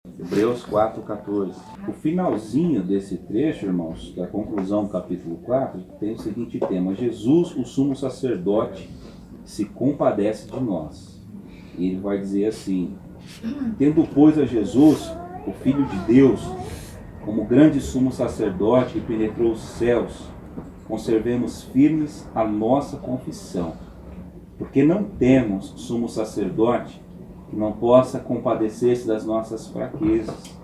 Hebreus 4,14. O finalzinho desse trecho, irmãos, da conclusão do capítulo 4, tem o seguinte tema: Jesus, o sumo sacerdote, se compadece de nós. E ele vai dizer assim: tendo, pois, a Jesus, o Filho de Deus, como grande sumo sacerdote que penetrou os céus, conservemos firmes a nossa confissão, porque não temos sumo sacerdote que não possa compadecer-se das nossas fraquezas.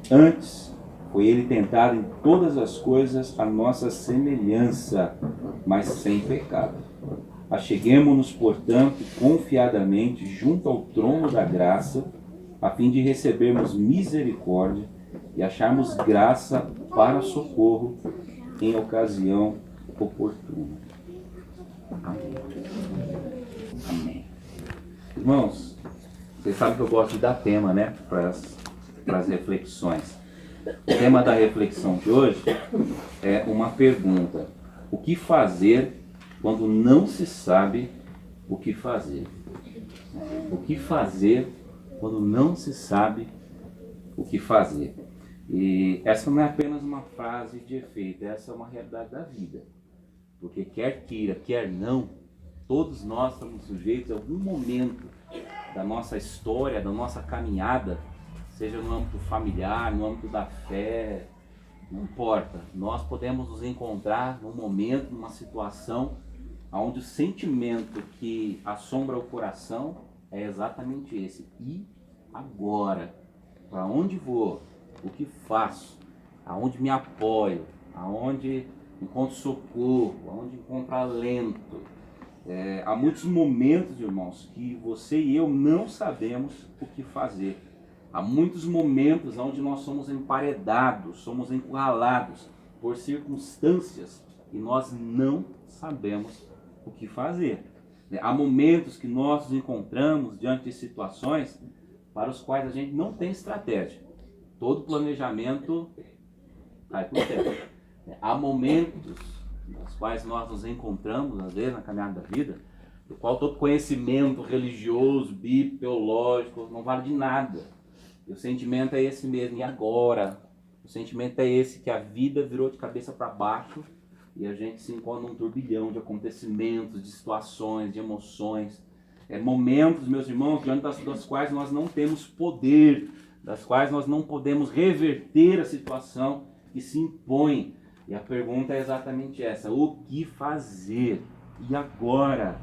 Antes, foi ele tentado em todas as coisas à nossa semelhança, mas sem pecado. Acheguemo-nos, portanto, confiadamente junto ao trono da graça, a fim de recebermos misericórdia e acharmos graça para socorro em ocasião oportuna. Amém. Amém. Irmãos, vocês sabem que eu gosto de dar tema, né, para as reflexões. O tema da reflexão de hoje é uma pergunta: o que fazer quando não se sabe o que fazer? O que fazer quando não se sabe o que fazer? E essa não é apenas uma frase de efeito, essa é uma realidade da vida. Porque quer queira, quer não, todos nós estamos sujeitos a algum momento da nossa história, da nossa caminhada, seja no âmbito familiar, no âmbito da fé, não importa. Nós podemos nos encontrar num momento, numa situação, onde o sentimento que assombra o coração é exatamente esse: e agora? Para onde vou? O que faço? Aonde me apoio? Aonde encontro socorro? Aonde encontro alento? Há muitos momentos, irmãos, que você e eu não sabemos o que fazer. Há muitos momentos onde nós somos emparedados, somos encurralados por circunstâncias e nós não sabemos o que fazer. Há momentos que nós nos encontramos diante de situações para os quais a gente não tem estratégia. Todo planejamento cai por terra. Há momentos nos quais nós nos encontramos, às vezes, na caminhada da vida, do qual todo conhecimento religioso, bíblico, teológico, não vale de nada. E o sentimento é esse mesmo: e agora? O sentimento é esse, que a vida virou de cabeça para baixo e a gente se encontra num turbilhão de acontecimentos, de situações, de emoções. Momentos, meus irmãos, diante das quais nós não temos poder, das quais nós não podemos reverter a situação que se impõe. E a pergunta é exatamente essa: o que fazer? E agora?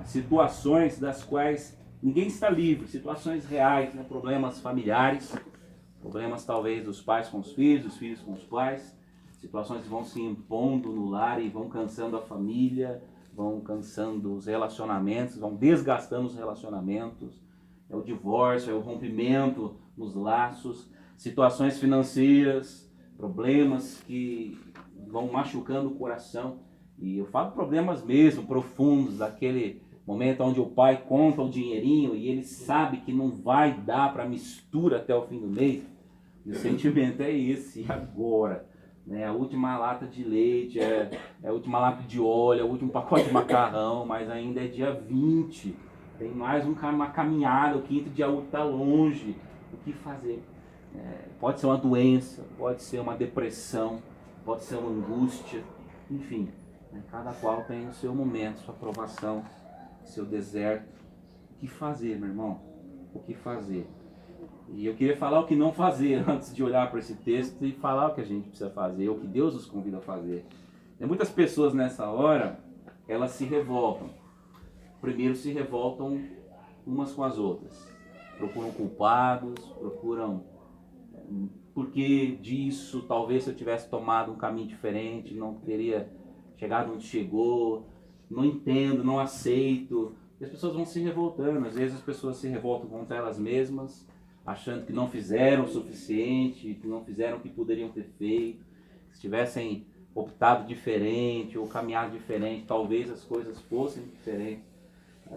Situações das quais ninguém está livre, situações reais, problemas familiares, problemas talvez dos pais com os filhos, dos filhos com os pais, situações que vão se impondo no lar e vão cansando a família, vão cansando os relacionamentos, vão desgastando os relacionamentos. É o divórcio, é o rompimento nos laços, situações financeiras, problemas que vão machucando o coração. E eu falo problemas mesmo profundos, daquele momento onde o pai conta o dinheirinho e ele sabe que não vai dar para mistura até o fim do mês. E o sentimento é esse: e agora? A última lata de leite, a última lata de óleo, o último pacote de macarrão, mas ainda é dia 20. Tem mais uma caminhada, o quinto dia está longe. O que fazer? Pode ser uma doença, pode ser uma depressão, pode ser uma angústia, enfim, cada qual tem o seu momento, sua provação, seu deserto. O que fazer, meu irmão? O que fazer? E eu queria falar o que não fazer antes de olhar para esse texto e falar o que a gente precisa fazer, o que Deus nos convida a fazer. Tem muitas pessoas nessa hora, elas se revoltam. Primeiro se revoltam umas com as outras. Procuram culpados, procuram por que disso, talvez se eu tivesse tomado um caminho diferente, não teria chegado onde chegou, não entendo, não aceito. E as pessoas vão se revoltando. Às vezes as pessoas se revoltam contra elas mesmas, achando que não fizeram o suficiente, que não fizeram o que poderiam ter feito. Se tivessem optado diferente ou caminhado diferente, talvez as coisas fossem diferentes.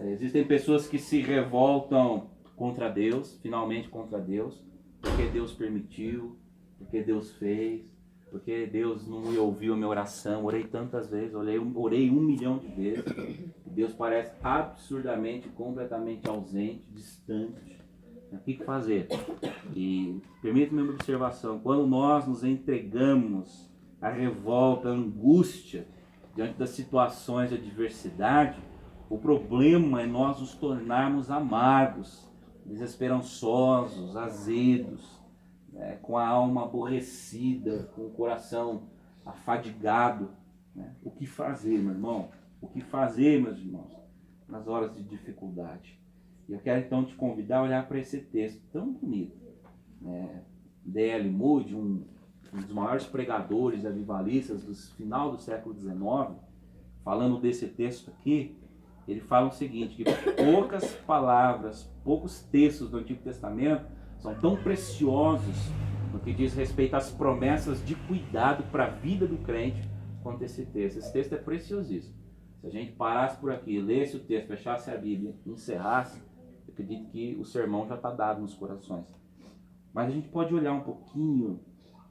Existem pessoas que se revoltam contra Deus, finalmente contra Deus, porque Deus permitiu, porque Deus fez, porque Deus não me ouviu a minha oração. Orei tantas vezes, orei 1 milhão de vezes. Deus parece absurdamente, completamente ausente, distante. O que fazer? E permita-me uma observação: quando nós nos entregamos à revolta, à angústia, diante das situações de adversidade, o problema é nós nos tornarmos amargos, desesperançosos, azedos, né, com a alma aborrecida, com o coração afadigado. Né? O que fazer, meu irmão? O que fazer, meus irmãos, nas horas de dificuldade? E eu quero então te convidar a olhar para esse texto tão bonito. D.L. Moody, um dos maiores pregadores avivalistas do final do século XIX, falando desse texto aqui, ele fala o seguinte, que poucas palavras, poucos textos do Antigo Testamento são tão preciosos no que diz respeito às promessas de cuidado para a vida do crente quanto esse texto. Esse texto é preciosíssimo. Se a gente parasse por aqui, lesse o texto, fechasse a Bíblia, encerrasse, eu acredito que o sermão já está dado nos corações. Mas a gente pode olhar um pouquinho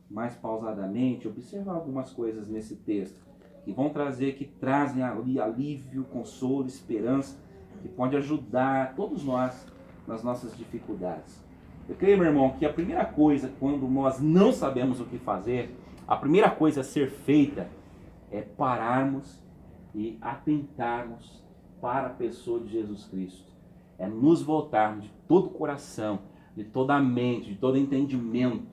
mais pausadamente, observar algumas coisas nesse texto que vão trazer, que trazem ali alívio, consolo, esperança, que pode ajudar todos nós nas nossas dificuldades. Eu creio, meu irmão, que a primeira coisa, quando nós não sabemos o que fazer, a primeira coisa a ser feita é pararmos e atentarmos para a pessoa de Jesus Cristo. É nos voltarmos de todo o coração, de toda a mente, de todo entendimento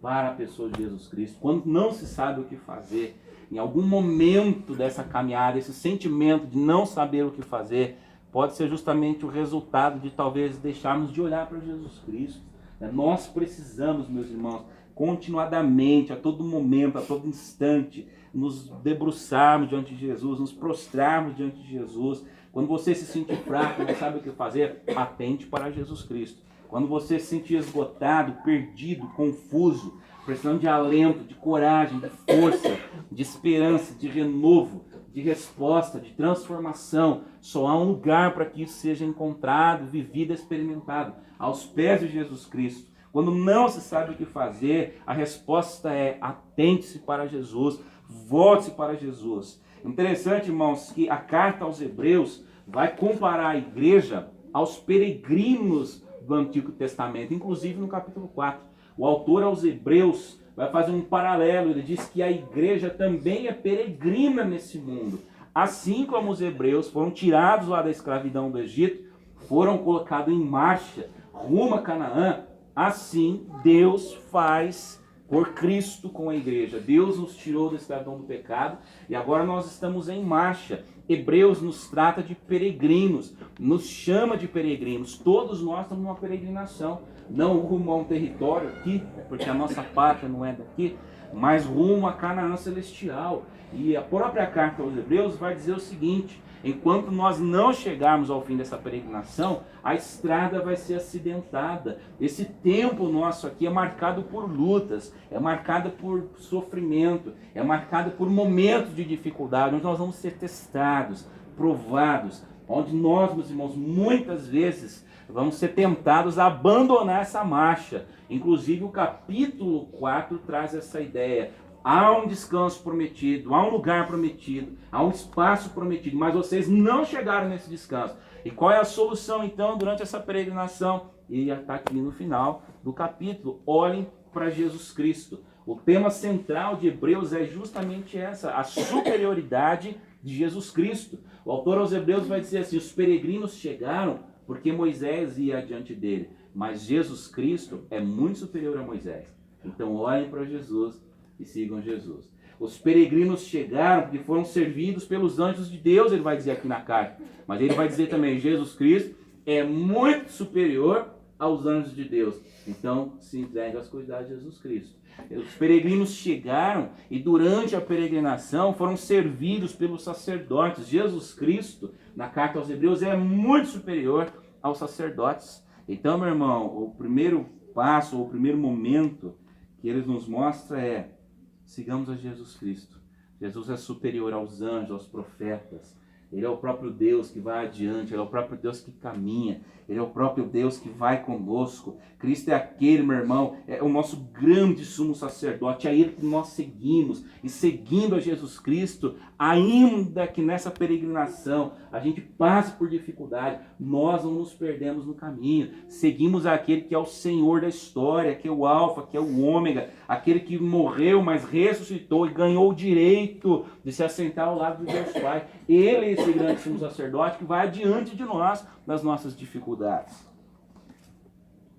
para a pessoa de Jesus Cristo. Quando não se sabe o que fazer, em algum momento dessa caminhada, esse sentimento de não saber o que fazer, pode ser justamente o resultado de talvez deixarmos de olhar para Jesus Cristo. Nós precisamos, meus irmãos, continuadamente, a todo momento, a todo instante, nos debruçarmos diante de Jesus, nos prostrarmos diante de Jesus. Quando você se sentir fraco, não sabe o que fazer, atente para Jesus Cristo. Quando você se sentir esgotado, perdido, confuso, precisando de alento, de coragem, de força, de esperança, de renovo, de resposta, de transformação, só há um lugar para que isso seja encontrado, vivido, experimentado, aos pés de Jesus Cristo. Quando não se sabe o que fazer, a resposta é: atente-se para Jesus, volte-se para Jesus. Interessante, irmãos, que a carta aos Hebreus vai comparar a igreja aos peregrinos do Antigo Testamento, inclusive no capítulo 4. O autor aos Hebreus vai fazer um paralelo, ele diz que a igreja também é peregrina nesse mundo. Assim como os hebreus foram tirados lá da escravidão do Egito, foram colocados em marcha rumo a Canaã, assim Deus faz por Cristo com a igreja. Deus nos tirou da escravidão do pecado e agora nós estamos em marcha. Hebreus nos trata de peregrinos, nos chama de peregrinos. Todos nós estamos numa peregrinação, não rumo a um território aqui, porque a nossa pátria não é daqui, mas rumo a Canaã celestial. E a própria carta aos Hebreus vai dizer o seguinte: enquanto nós não chegarmos ao fim dessa peregrinação, a estrada vai ser acidentada. Esse tempo nosso aqui é marcado por lutas, é marcado por sofrimento, é marcado por momentos de dificuldade, onde nós vamos ser testados, provados, onde nós, meus irmãos, muitas vezes vamos ser tentados a abandonar essa marcha. Inclusive o capítulo 4 traz essa ideia. Há um descanso prometido, há um lugar prometido, há um espaço prometido, mas vocês não chegaram nesse descanso. E qual é a solução então durante essa peregrinação? E já está aqui no final do capítulo: olhem para Jesus Cristo. O tema central de Hebreus é justamente essa, a superioridade de Jesus Cristo. O autor aos Hebreus vai dizer assim: os peregrinos chegaram porque Moisés ia adiante dele, mas Jesus Cristo é muito superior a Moisés. Então olhem para Jesus e sigam Jesus. Os peregrinos chegaram porque foram servidos pelos anjos de Deus, ele vai dizer aqui na carta. Mas ele vai dizer também: Jesus Cristo é muito superior aos anjos de Deus. Então se entregue às cuidados de Jesus Cristo. Os peregrinos chegaram e durante a peregrinação foram servidos pelos sacerdotes. Jesus Cristo, na carta aos Hebreus, é muito superior aos sacerdotes. Então, meu irmão, o primeiro passo, o primeiro momento que ele nos mostra é: sigamos a Jesus Cristo. Jesus é superior aos anjos, aos profetas. Ele é o próprio Deus que vai adiante, Ele é o próprio Deus que caminha, Ele é o próprio Deus que vai conosco. Cristo é aquele, meu irmão, é o nosso grande sumo sacerdote, é Ele que nós seguimos. E seguindo a Jesus Cristo, ainda que nessa peregrinação a gente passe por dificuldade, nós não nos perdemos no caminho. Seguimos aquele que é o Senhor da história, que é o Alfa, que é o Ômega, aquele que morreu, mas ressuscitou e ganhou o direito de se assentar ao lado de Deus Pai. Ele é esse grande sumo sacerdote que vai adiante de nós nas nossas dificuldades.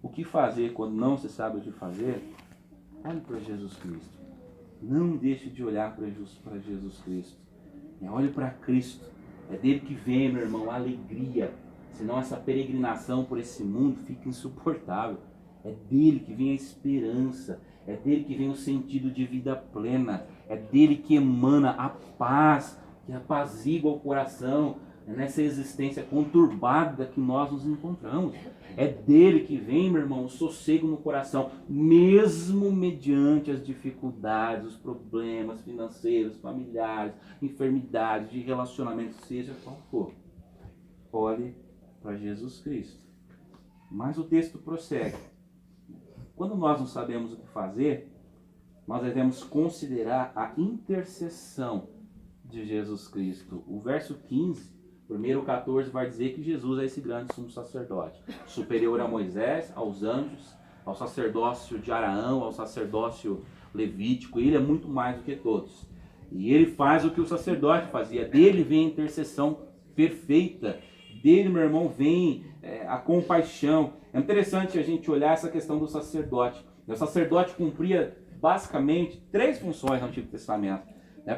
O que fazer quando não se sabe o que fazer? Olhe para Jesus Cristo. Não deixe de olhar para Jesus Cristo. Olhe para Cristo. É dele que vem, meu irmão, a alegria. Senão essa peregrinação por esse mundo fica insuportável. É dele que vem a esperança. É dele que vem o sentido de vida plena. É dele que emana a paz, que apazigua o coração nessa existência conturbada que nós nos encontramos. É dele que vem, meu irmão, o sossego no coração, mesmo mediante as dificuldades, os problemas financeiros, familiares, enfermidades, de relacionamento, seja qual for. Olhe para Jesus Cristo. Mas o texto prossegue. Quando nós não sabemos o que fazer, nós devemos considerar a intercessão de Jesus Cristo. O verso 15, primeiro 14, vai dizer que Jesus é esse grande sumo sacerdote, superior a Moisés, aos anjos, ao sacerdócio de Araão, ao sacerdócio levítico. Ele é muito mais do que todos. E ele faz o que o sacerdote fazia. Dele vem a intercessão perfeita. Dele, meu irmão, vem a compaixão. É interessante a gente olhar essa questão do sacerdote. O sacerdote cumpria basicamente 3 funções no Antigo Testamento.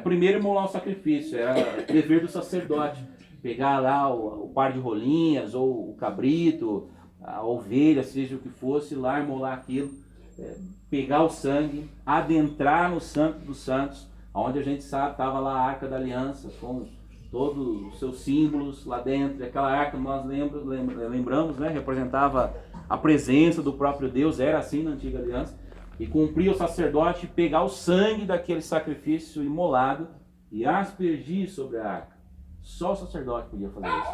Primeiro, imolar o sacrifício, era dever do sacerdote. Pegar lá o par de rolinhas, ou o cabrito, a ovelha, seja o que fosse, lá imolar aquilo, pegar o sangue, adentrar no Santo dos Santos, onde a gente sabe, estava lá a Arca da Aliança, com todos os seus símbolos lá dentro. Aquela arca, nós lembramos, né, representava a presença do próprio Deus, era assim na Antiga Aliança. E cumpria o sacerdote pegar o sangue daquele sacrifício imolado e aspergir sobre a arca. Só o sacerdote podia fazer isso.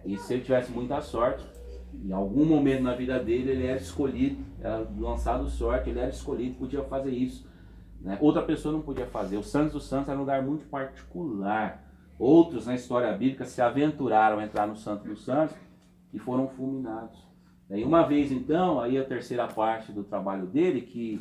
E se ele tivesse muita sorte, em algum momento na vida dele, ele era escolhido, era lançado sorte, ele era escolhido, podia fazer isso. Outra pessoa não podia fazer. O Santos dos Santos era um lugar muito particular. Outros na história bíblica se aventuraram a entrar no Santo dos Santos e foram fulminados. E uma vez então, aí a terceira parte do trabalho dele, que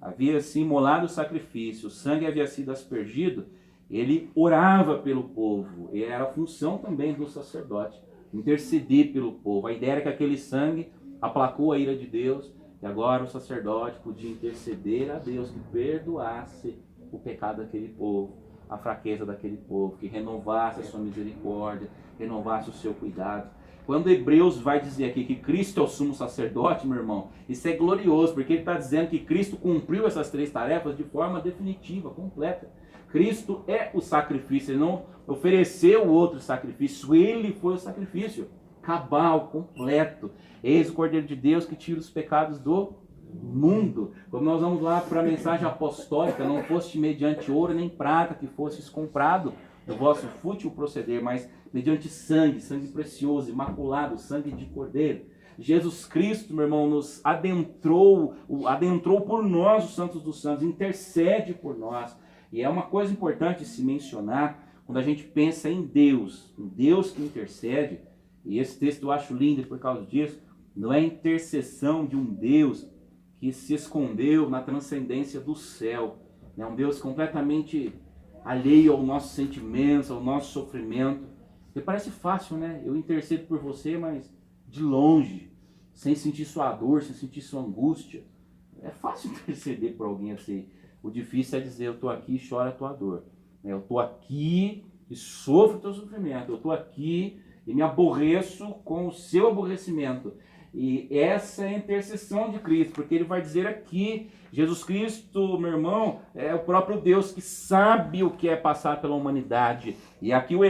havia se imolado o sacrifício, o sangue havia sido aspergido, ele orava pelo povo. E era a função também do sacerdote, interceder pelo povo. A ideia era que aquele sangue aplacou a ira de Deus, e agora o sacerdote podia interceder a Deus que perdoasse o pecado daquele povo, a fraqueza daquele povo, que renovasse a sua misericórdia, renovasse o seu cuidado. Quando Hebreus vai dizer aqui que Cristo é o sumo sacerdote, meu irmão, isso é glorioso, porque ele está dizendo que Cristo cumpriu essas 3 tarefas de forma definitiva, completa. Cristo é o sacrifício, ele não ofereceu outro sacrifício, ele foi o sacrifício, cabal, completo. Eis o Cordeiro de Deus que tira os pecados do mundo. Quando nós vamos lá para a mensagem apostólica, não foste mediante ouro nem prata que fostes comprado do vosso fútil proceder, mas mediante sangue, sangue precioso, imaculado, sangue de cordeiro. Jesus Cristo, meu irmão, nos adentrou por nós, os santos dos santos, intercede por nós. E é uma coisa importante se mencionar, quando a gente pensa em Deus, um Deus que intercede, e esse texto eu acho lindo por causa disso, não é a intercessão de um Deus que se escondeu na transcendência do céu, é um Deus completamente alheio aos nossos sentimentos, ao nosso sofrimento. Porque parece fácil, né? Eu intercedo por você, mas de longe, sem sentir sua dor, sem sentir sua angústia. É fácil interceder por alguém assim. O difícil é dizer, eu estou aqui e chora a tua dor. Eu estou aqui e sofro o teu sofrimento. Eu estou aqui e me aborreço com o seu aborrecimento. E essa é a intercessão de Cristo, porque ele vai dizer aqui, Jesus Cristo, meu irmão, é o próprio Deus que sabe o que é passar pela humanidade. E aqui o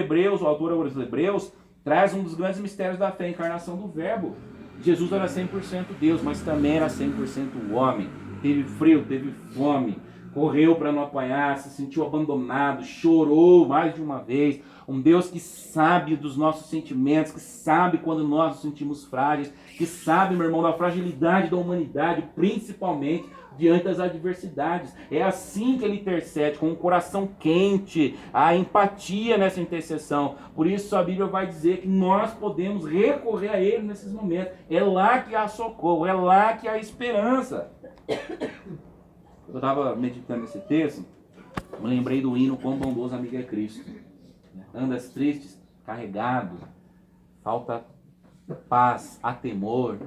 autor aos Hebreus, traz um dos grandes mistérios da fé, a encarnação do Verbo. Jesus era 100% Deus, mas também era 100% homem. Teve frio, teve fome, correu para não apanhar, se sentiu abandonado, chorou mais de uma vez, um Deus que sabe dos nossos sentimentos, que sabe quando nós nos sentimos frágeis, que sabe, meu irmão, da fragilidade da humanidade, principalmente diante das adversidades. É assim que ele intercede, com um coração quente, a empatia nessa intercessão. Por isso a Bíblia vai dizer que nós podemos recorrer a ele nesses momentos. É lá que há socorro, é lá que há esperança. Eu estava meditando nesse texto, me lembrei do hino Quão Bondoso Amigo é Cristo. Andas tristes, carregado, falta paz, há temor.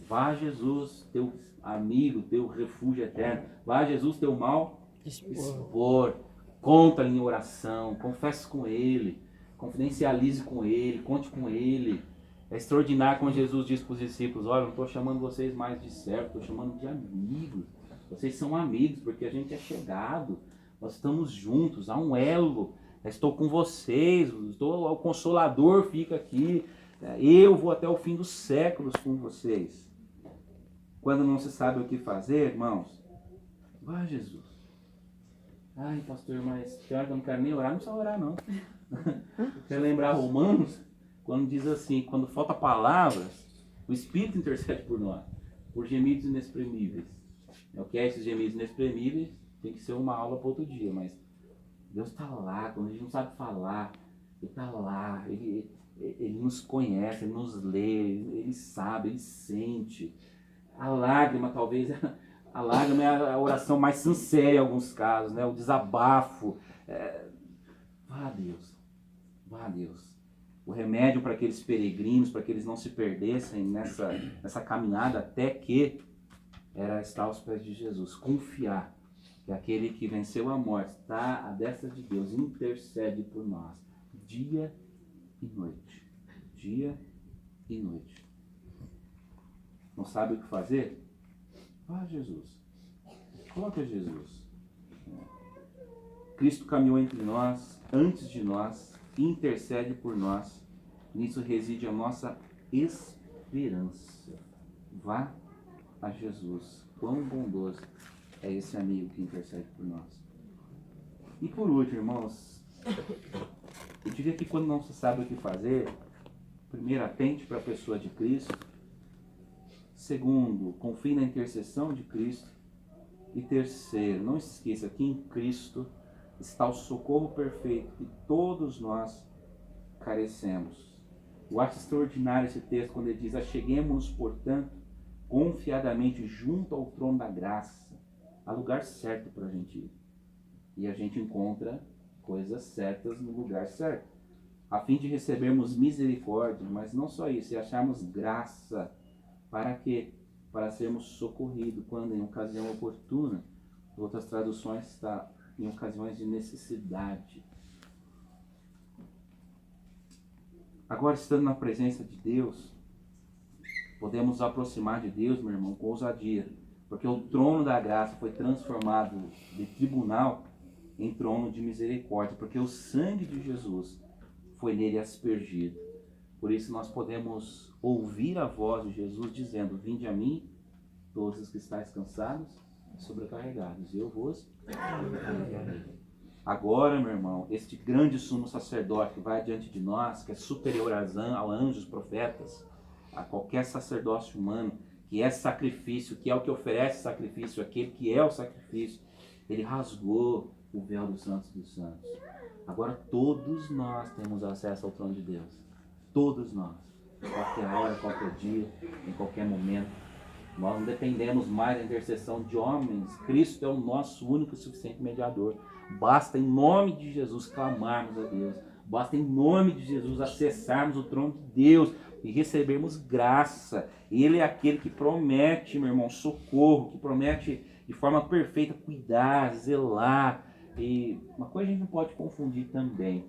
Vá a Jesus, teu amigo, teu refúgio eterno. Vá a Jesus, teu mal expor. Conta-lhe em oração, confesse com Ele, confidencialize com Ele, conte com Ele. É extraordinário quando Jesus diz para os discípulos: olha, não estou chamando vocês mais de servos, estou chamando de amigos. Vocês são amigos porque a gente é chegado, nós estamos juntos, há um elo. Estou com vocês, o Consolador fica aqui, eu vou até o fim dos séculos com vocês. Quando não se sabe o que fazer, irmãos, vá a Jesus. Ai, pastor, mas pior que eu não quero nem orar, não precisa orar não. Quero lembrar Romanos, quando diz assim, quando falta palavras, o Espírito intercede por nós, por gemidos inexprimíveis. O que é esses gemidos inexprimíveis? Tem que ser uma aula para outro dia, mas Deus está lá, quando a gente não sabe falar, Ele está lá, ele nos conhece, Ele nos lê, Ele sabe, Ele sente. A lágrima, talvez, a lágrima é a oração mais sincera em alguns casos, né? O desabafo. Vá a Deus, vá a Deus. O remédio para aqueles peregrinos, para que eles não se perdessem nessa caminhada até que era estar aos pés de Jesus, confiar que aquele que venceu a morte está à destra de Deus, intercede por nós, dia e noite. Dia e noite. Não sabe o que fazer? Vá a Jesus. Coloque a Jesus. Cristo caminhou entre nós, antes de nós, intercede por nós. Nisso reside a nossa esperança. Vá a Jesus. Quão bondoso é esse amigo que intercede por nós. E por último, irmãos, eu diria que quando não se sabe o que fazer, primeiro, atente para a pessoa de Cristo. Segundo, confie na intercessão de Cristo. E terceiro, não se esqueça que em Cristo está o socorro perfeito que todos nós carecemos. Eu acho extraordinário esse texto quando ele diz: acheguemo-nos, portanto, confiadamente junto ao trono da graça. Há lugar certo para a gente ir. E a gente encontra coisas certas no lugar certo. A fim de recebermos misericórdia, mas não só isso, e acharmos graça. Para quê? Para sermos socorridos quando em ocasião oportuna. Outras traduções está em ocasiões de necessidade. Agora, estando na presença de Deus, podemos nos aproximar de Deus, meu irmão, com ousadia. Porque o trono da graça foi transformado de tribunal em trono de misericórdia. Porque o sangue de Jesus foi nele aspergido. Por isso nós podemos ouvir a voz de Jesus dizendo: vinde a mim, todos os que estáis cansados e sobrecarregados, eu vos aliviarei. Agora, meu irmão, este grande sumo sacerdote que vai diante de nós, que é superior a anjos, profetas, a qualquer sacerdócio humano, que é sacrifício, que é o que oferece sacrifício, aquele que é o sacrifício, ele rasgou o véu dos santos dos santos. Agora todos nós temos acesso ao trono de Deus. Todos nós. Qualquer hora, qualquer dia, em qualquer momento. Nós não dependemos mais da intercessão de homens. Cristo é o nosso único e suficiente mediador. Basta em nome de Jesus clamarmos a Deus. Basta em nome de Jesus acessarmos o trono de Deus e recebermos graça. Ele é aquele que promete, meu irmão, socorro, que promete de forma perfeita cuidar, zelar. E uma coisa a gente não pode confundir também,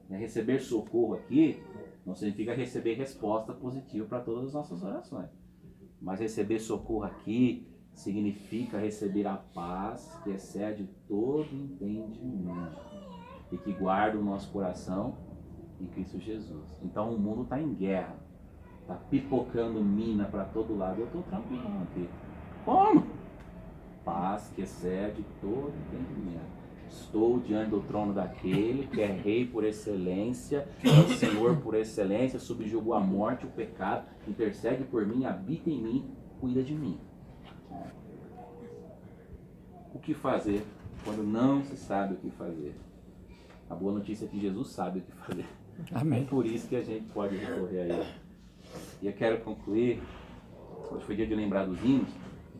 né? Receber socorro aqui não significa receber resposta positiva para todas as nossas orações. Mas receber socorro aqui significa receber a paz que excede todo entendimento e que guarda o nosso coração em Cristo Jesus. Então o mundo está em guerra, está pipocando mina para todo lado. Eu estou tranquilo aqui. Como? Paz que excede todo entendimento. Estou diante do trono daquele que é rei por excelência, é o Senhor por excelência, subjugou a morte, o pecado, intercede por mim, habita em mim, cuida de mim. O que fazer quando não se sabe o que fazer? A boa notícia é que Jesus sabe o que fazer. Amém. É por isso que a gente pode recorrer a Ele. E eu quero concluir, hoje foi dia de lembrar dos hinos,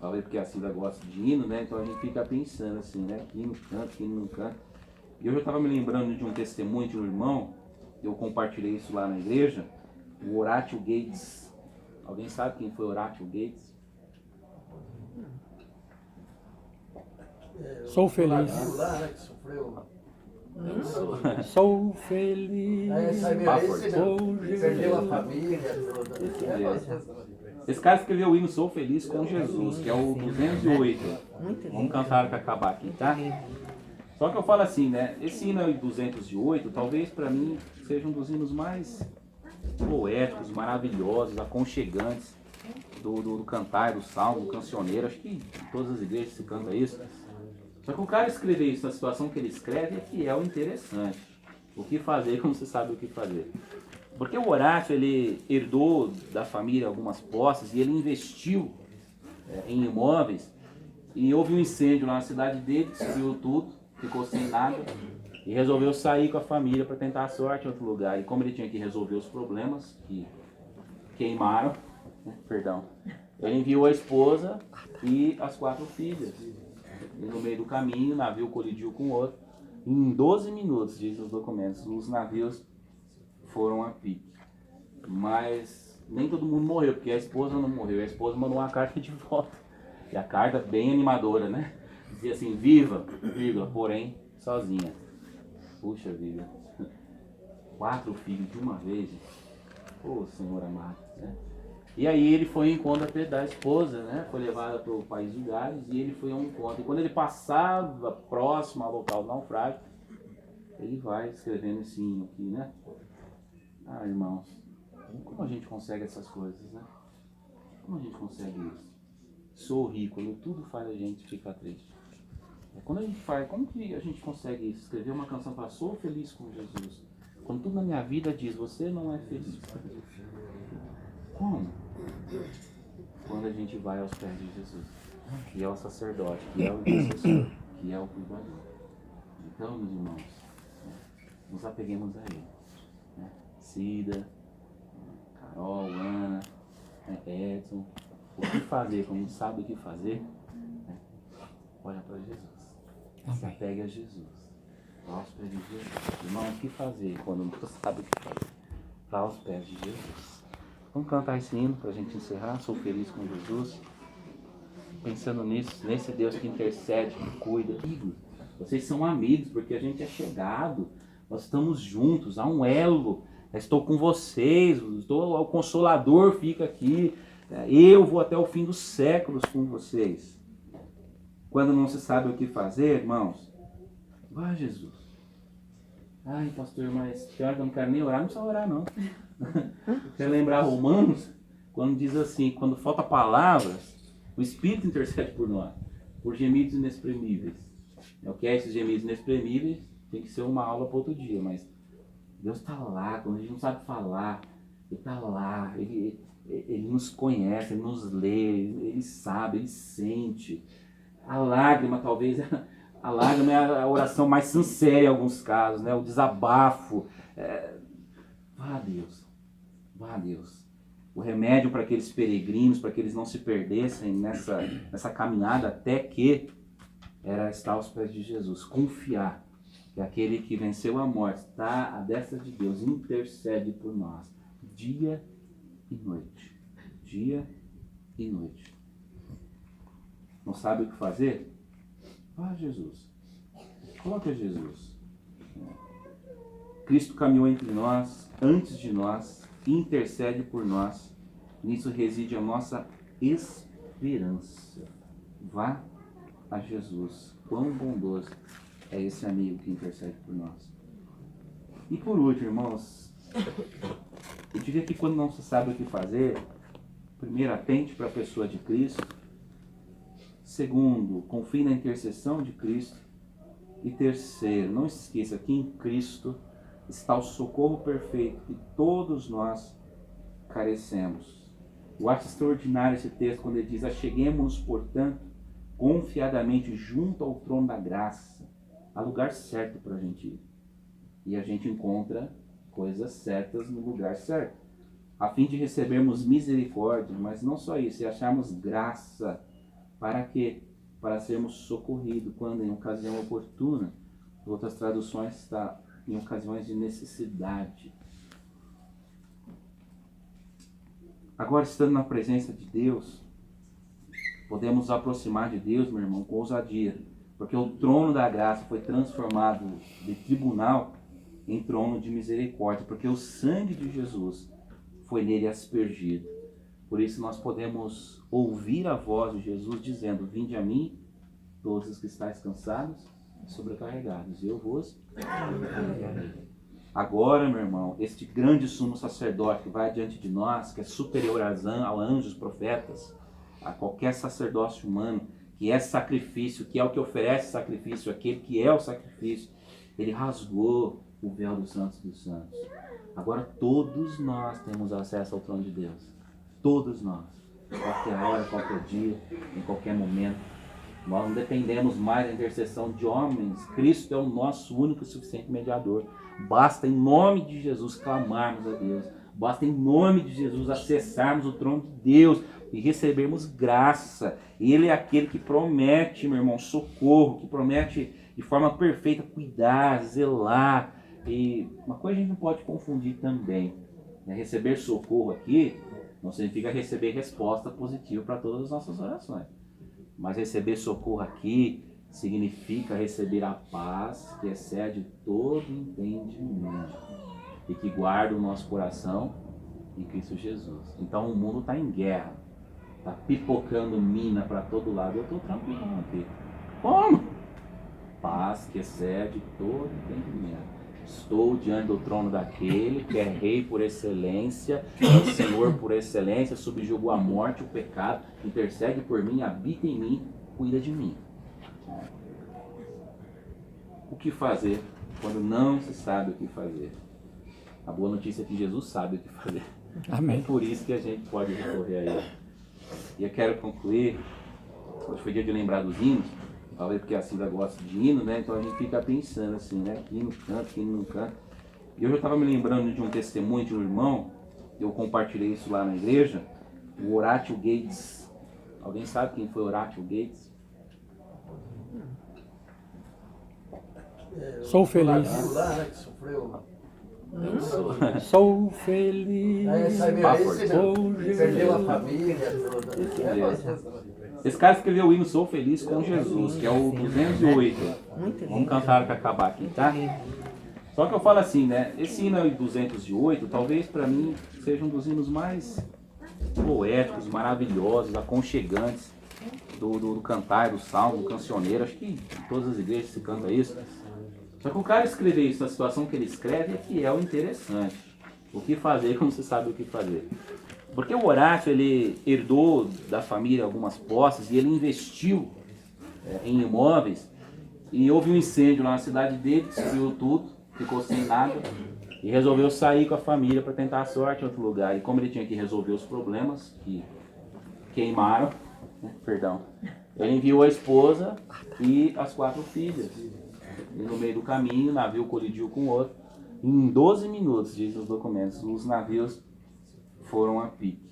talvez porque a Cida gosta de hino, né? Então a gente fica pensando assim, né? Que hino canta, que hino não canta. E eu já estava me lembrando de um testemunho de um irmão, eu compartilhei isso lá na igreja, o Horatio Gates. Alguém sabe quem foi Horatio Gates? Sou feliz. Lá, né, que sofreu. Sou feliz. Perdeu a família. Esse cara escreveu o hino Sou Feliz com Jesus, que é o 208. Vamos cantar para acabar aqui, tá? Só que eu falo assim, né? Esse hino aí, 208, talvez para mim seja um dos hinos mais poéticos, maravilhosos, aconchegantes do cantar, do salmo, do cancioneiro. Acho que em todas as igrejas se canta isso. Só que o cara escrever isso na situação que ele escreve é que é o interessante. O que fazer quando você sabe o que fazer. Porque o Horácio, ele herdou da família algumas posses e ele investiu em imóveis. E houve um incêndio lá na cidade dele, destruiu tudo, ficou sem nada. E resolveu sair com a família para tentar a sorte em outro lugar. E como ele tinha que resolver os problemas que queimaram, ele enviou a esposa e as 4 filhas. E no meio do caminho, o navio colidiu com o outro. Em 12 minutos, diz os documentos, os navios foram a pique. Mas nem todo mundo morreu, porque a esposa não morreu. A esposa mandou uma carta de volta. E a carta bem animadora, né? Dizia assim, viva, vírgula, porém, sozinha. Puxa vida. 4 filhos de uma vez. Ô, Senhor amado, né? E aí ele foi em encontro da esposa, né? Foi levada para o país de Gales e ele foi a um encontro. E quando ele passava próximo ao local do naufrágio, ele vai escrevendo esse hino aqui, né? Ah, irmãos, como a gente consegue essas coisas, né? Como a gente consegue isso? Sou rico, tudo faz a gente ficar triste. Quando a gente faz, como que a gente consegue isso? Escrever uma canção para sou feliz com Jesus. Quando tudo na minha vida diz, você não é feliz. Como? Quando a gente vai aos pés de Jesus, que é o sacerdote, que é o intercessor, que é o cuidador. Então, meus irmãos, nos apeguemos a Ele. Cida, Carol, Ana, Edson, o que fazer, como sabe o que fazer, olha para Jesus. Se apegue a Jesus. Vá aos pés de Jesus. Irmão, o que fazer quando não sabe o que fazer? Vá aos pés de Jesus. Vamos cantar esse hino para a gente encerrar. Sou feliz com Jesus. Pensando nisso, nesse Deus que intercede, que cuida. Vocês são amigos, porque a gente é chegado. Nós estamos juntos, há um elo. Estou com vocês, o Consolador fica aqui. Eu vou até o fim dos séculos com vocês. Quando não se sabe o que fazer, irmãos, vá a Jesus. Ai, pastor, mas tem hora que eu não quero nem orar, não precisa orar não. Quer lembrar Romanos, quando diz assim, quando falta palavras, o Espírito intercede por nós, por gemidos inexprimíveis. O que é esses gemidos inexprimíveis? Tem que ser uma aula para outro dia, mas Deus está lá, quando a gente não sabe falar, Ele está lá, ele nos conhece, Ele nos lê, Ele sabe, Ele sente. A lágrima, talvez, a lágrima é a oração mais sincera em alguns casos, né? O desabafo. Vá a Deus, vá a Deus. O remédio para aqueles peregrinos, para que eles não se perdessem nessa caminhada até que era estar aos pés de Jesus, confiar que aquele que venceu a morte está à destra de Deus, intercede por nós, dia e noite. Dia e noite. Não sabe o que fazer? Vá a Jesus. Coloque a Jesus. Cristo caminhou entre nós, antes de nós, intercede por nós. Nisso reside a nossa esperança. Vá a Jesus. Quão bondoso é esse amigo que intercede por nós. E por último, irmãos, eu diria que quando não se sabe o que fazer, primeiro, atente para a pessoa de Cristo. Segundo, confie na intercessão de Cristo. E terceiro, não se esqueça que em Cristo está o socorro perfeito que todos nós carecemos. Eu acho extraordinário esse texto quando ele diz: acheguemos-nos, portanto, confiadamente junto ao trono da graça. Há lugar certo para a gente ir. E a gente encontra coisas certas no lugar certo, a fim de recebermos misericórdia, mas não só isso, e acharmos graça. Para quê? Para sermos socorridos quando em ocasião oportuna. Outras traduções está em ocasiões de necessidade. Agora, estando na presença de Deus, podemos nos aproximar de Deus, meu irmão, com ousadia, porque o trono da graça foi transformado de tribunal em trono de misericórdia, porque o sangue de Jesus foi nele aspergido. Por isso nós podemos ouvir a voz de Jesus dizendo: vinde a mim, todos os que estáis cansados e sobrecarregados, e eu vos aliviarei. Agora, meu irmão, este grande sumo sacerdote que vai diante de nós, que é superior a anjos, profetas, a qualquer sacerdócio humano, que é sacrifício, que é o que oferece sacrifício, aquele que é o sacrifício, ele rasgou o véu dos santos dos santos. Agora todos nós temos acesso ao trono de Deus. Todos nós. Qualquer hora, qualquer dia, em qualquer momento. Nós não dependemos mais da intercessão de homens. Cristo é o nosso único e suficiente mediador. Basta em nome de Jesus clamarmos a Deus. Basta em nome de Jesus acessarmos o trono de Deus e recebermos graça. Ele é aquele que promete, meu irmão, socorro, que promete de forma perfeita cuidar, zelar. E uma coisa a gente não pode confundir também, né? Receber socorro aqui não significa receber resposta positiva para todas as nossas orações. Mas receber socorro aqui significa receber a paz que excede todo entendimento e que guarda o nosso coração em Cristo Jesus. Então o mundo está em guerra, está pipocando mina para todo lado. Eu estou tranquilo aqui. Como? Paz que excede todo entendimento. Estou diante do trono daquele que é rei por excelência, é o Senhor por excelência, subjugou a morte, o pecado, intercede por mim, habita em mim, cuida de mim. O que fazer quando não se sabe o que fazer? A boa notícia é que Jesus sabe o que fazer. Amém. É por isso que a gente pode recorrer a Ele. E eu quero concluir, hoje foi dia de lembrar dos hinos, talvez porque a Cida gosta de hino, né? Então a gente fica pensando assim, né? Que hino canta, que hino não canta. E hoje eu estava me lembrando de um testemunho de um irmão, eu compartilhei isso lá na igreja, o Horatio Gates. Alguém sabe quem foi Horatio Gates? Sou feliz. Lá, né, que sofreu. Sou feliz. Perdeu a família toda. Esse cara escreveu o hino Sou Feliz com Jesus, que é o 208. Vamos cantar para acabar aqui, tá? Só que eu falo assim, né? Esse hino 208, talvez para mim seja um dos hinos mais poéticos, maravilhosos, aconchegantes do cantar, do salmo, do cancioneiro. Acho que em todas as igrejas se canta isso. Só que o cara escrever isso, a situação que ele escreve é que é o interessante. O que fazer quando você sabe o que fazer. Porque o Horácio, ele herdou da família algumas posses e ele investiu em imóveis. E houve um incêndio lá na cidade dele, destruiu tudo, ficou sem nada. E resolveu sair com a família para tentar a sorte em outro lugar. E como ele tinha que resolver os problemas que queimaram, né, ele enviou a esposa e as 4 filhas. E no meio do caminho, o navio colidiu com o outro. Em 12 minutos, diz os documentos, os navios foram a pique.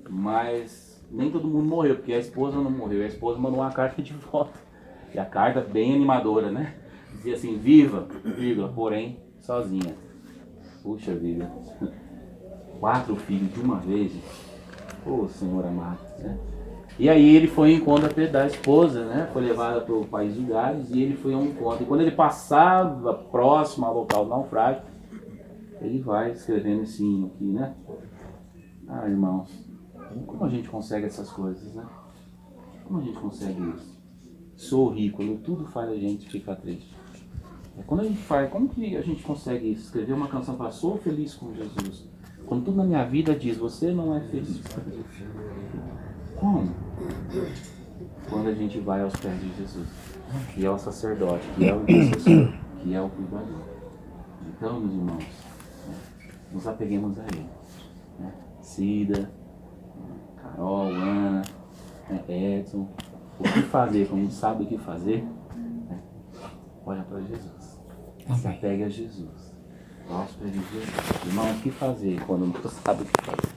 Mas nem todo mundo morreu, porque a esposa não morreu. A esposa mandou uma carta de volta. E a carta bem animadora, né? Dizia assim: viva, vírgula, porém, sozinha. Puxa vida. 4 filhos de uma vez. Ô, Senhor amado, né? E aí ele foi em encontro da esposa, né? Foi levada para o país de Gales e ele foi a um encontro. E quando ele passava próximo ao local do naufrágio, ele vai escrevendo esse hino aqui, né? Ah, irmãos, como a gente consegue essas coisas, né? Como a gente consegue isso? Sou rico, tudo faz a gente ficar triste. Quando a gente faz, como que a gente consegue isso? Escrever uma canção para sou feliz com Jesus. Quando tudo na minha vida diz, você não é feliz. Como? Quando quando a gente vai aos pés de Jesus, que é o sacerdote, que é o intercessor, que é o cuidador. Então, meus irmãos, nos apeguemos a Ele. Cida, Carol, Ana, Edson, o que fazer, quando não sabe o que fazer, olha para Jesus. Se apegue a Jesus. Aos pés de Jesus. Irmão, o que fazer quando não sabe o que fazer?